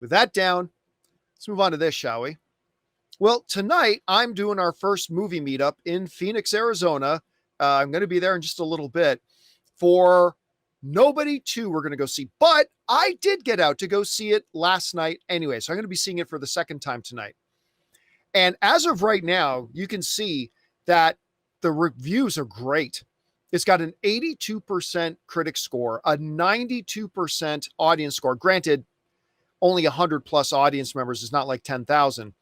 with that down, let's move on to this, shall we? Well, tonight I'm doing our first movie meetup in Phoenix, Arizona. I'm going to be there in just a little bit for Nobody 2 we're going to go see. But I did get out to go see it last night anyway. So I'm going to be seeing it for the second time tonight. And as of right now, you can see that the reviews are great. It's got an 82% critic score, a 92% audience score. Granted, only 100 plus audience members is not like 10,000.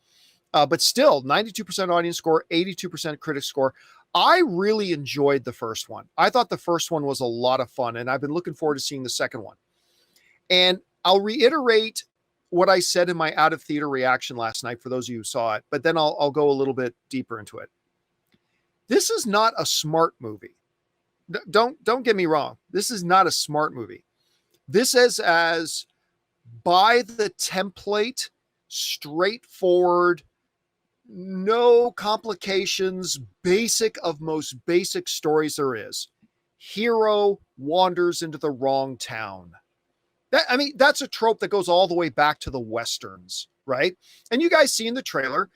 But still, 92% audience score, 82% critic score. I really enjoyed the first one. I thought the first one was a lot of fun, and I've been looking forward to seeing the second one. And I'll reiterate what I said in my out of theater reaction last night for those of you who saw it, but then I'll go a little bit deeper into it. This is not a smart movie. Don't get me wrong. This is not a smart movie. This is as by the template, straightforward, no complications, basic of most basic stories there is. Hero wanders into the wrong town. That's a trope that goes all the way back to the Westerns, right? And you guys see in the trailer,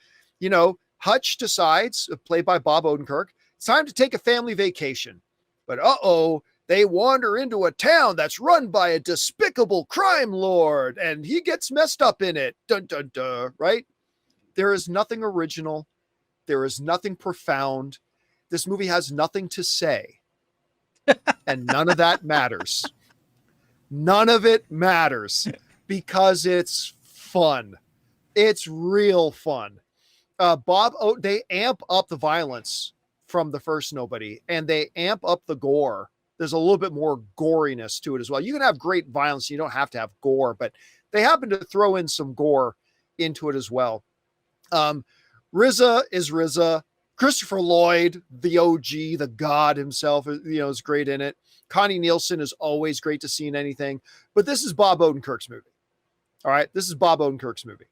Hutch decides, played by Bob Odenkirk, it's time to take a family vacation. But they wander into a town that's run by a despicable crime lord, and he gets messed up in it. Dun, dun, dun, right? There is nothing original. There is nothing profound. This movie has nothing to say. And none of that matters. None of it matters because it's fun. It's real fun. They amp up the violence from the first Nobody, and they amp up the gore. There's a little bit more goriness to it as well. You can have great violence. You don't have to have gore, but they happen to throw in some gore into it as well. RZA is RZA. Christopher Lloyd, the OG, the God himself, is great in it. Connie Nielsen is always great to see in anything, but this is Bob Odenkirk's movie. All right. This is Bob Odenkirk's movie.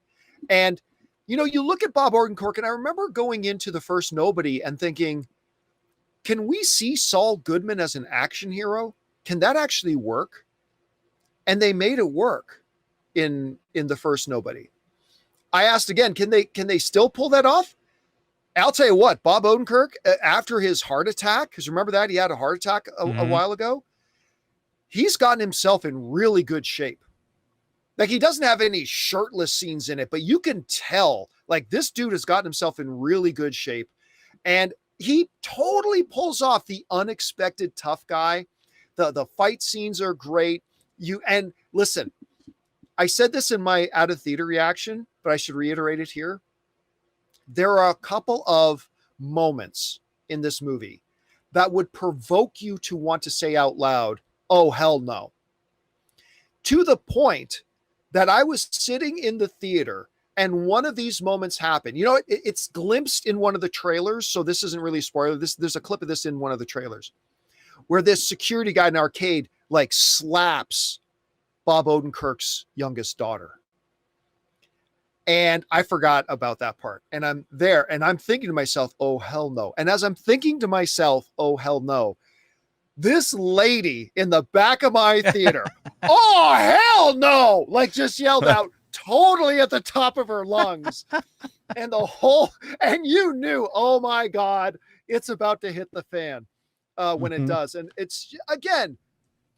And, you look at Bob Odenkirk, and I remember going into the first Nobody and thinking, can we see Saul Goodman as an action hero? Can that actually work? And they made it work in the first Nobody. I asked again, can they still pull that off? I'll tell you what, Bob Odenkirk, after his heart attack, because remember that he had a heart attack a while ago, he's gotten himself in really good shape. Like, he doesn't have any shirtless scenes in it, but you can tell, like, this dude has gotten himself in really good shape. And he totally pulls off the unexpected tough guy. The fight scenes are great. And listen, I said this in my out of theater reaction, but I should reiterate it here. There are a couple of moments in this movie that would provoke you to want to say out loud, oh, hell no. To the point that I was sitting in the theater and one of these moments happened. It's glimpsed in one of the trailers, so this isn't really a spoiler. There's a clip of this in one of the trailers where this security guy in an arcade slaps Bob Odenkirk's youngest daughter. And I forgot about that part. And I'm there and I'm thinking to myself, oh, hell no. And as I'm thinking to myself, oh, hell no, this lady in the back of my theater, oh, hell no, just yelled out totally at the top of her lungs. And and you knew, oh my God, it's about to hit the fan when it does. And it's, again,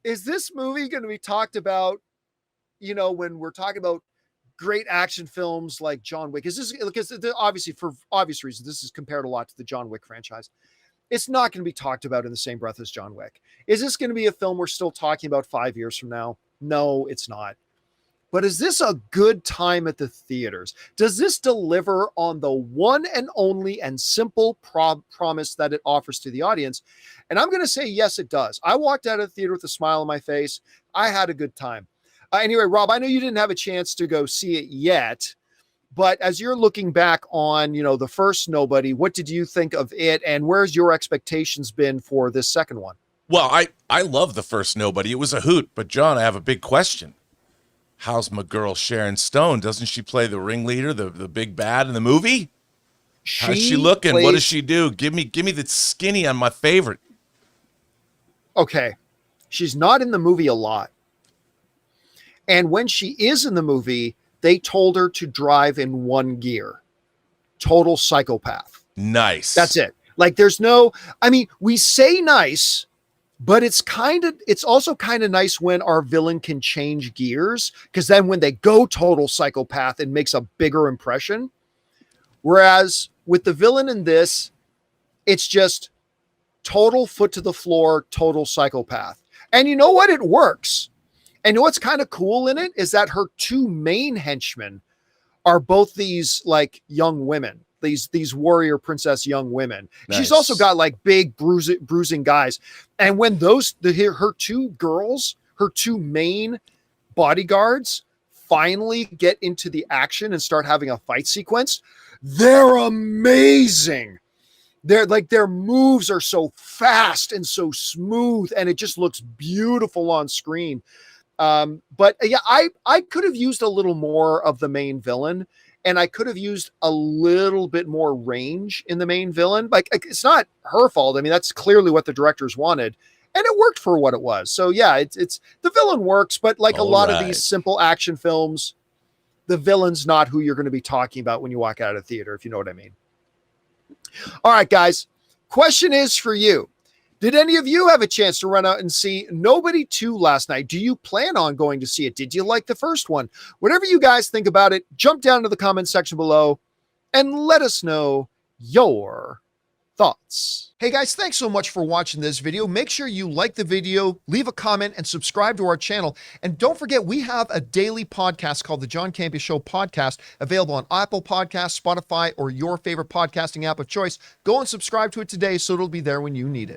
is this movie going to be talked about, when we're talking about great action films like John Wick? Is this, because obviously for obvious reasons, this is compared a lot to the John Wick franchise. It's not going to be talked about in the same breath as John Wick. Is this going to be a film we're still talking about 5 years from now? No, it's not. But is this a good time at the theaters? Does this deliver on the one and only and simple promise that it offers to the audience? And I'm going to say, yes, it does. I walked out of the theater with a smile on my face. I had a good time. Anyway, Rob, I know you didn't have a chance to go see it yet, but as you're looking back on, the first Nobody, what did you think of it, and where's your expectations been for this second one? Well, I love the first Nobody. It was a hoot, but John, I have a big question. How's my girl Sharon Stone? Doesn't she play the ringleader, the big bad in the movie? How's she looking? What does she do? Give me the skinny on my favorite. Okay. She's not in the movie a lot. And when she is in the movie, they told her to drive in one gear. Total psychopath. Nice. That's it. Like there's no, I mean, we say nice, but it's also kind of nice when our villain can change gears, because then when they go total psychopath, it makes a bigger impression. Whereas with the villain in this, it's just total foot to the floor, total psychopath. And you know what? It works. And you know what's kind of cool in it is that her two main henchmen are both these like young women, these warrior princess young women. Nice. She's also got like big bruising guys. And when her two main bodyguards finally get into the action and start having a fight sequence, they're amazing. Their moves are so fast and so smooth, and it just looks beautiful on screen. But yeah, I could have used a little more of the main villain, and I could have used a little bit more range in the main villain. Like, it's not her fault. I mean, that's clearly what the directors wanted, and it worked for what it was. So yeah, it's the villain works, but like a lot of these simple action films, the villain's not who you're going to be talking about when you walk out of the theater, if you know what I mean. All right, guys, question is for you. Did any of you have a chance to run out and see Nobody 2 last night? Do you plan on going to see it? Did you like the first one? Whatever you guys think about it, jump down to the comment section below and let us know your thoughts. Hey guys, thanks so much for watching this video. Make sure you like the video, leave a comment, and subscribe to our channel. And don't forget, we have a daily podcast called the John Campea Show podcast, available on Apple Podcasts, Spotify, or your favorite podcasting app of choice. Go and subscribe to it today so it'll be there when you need it.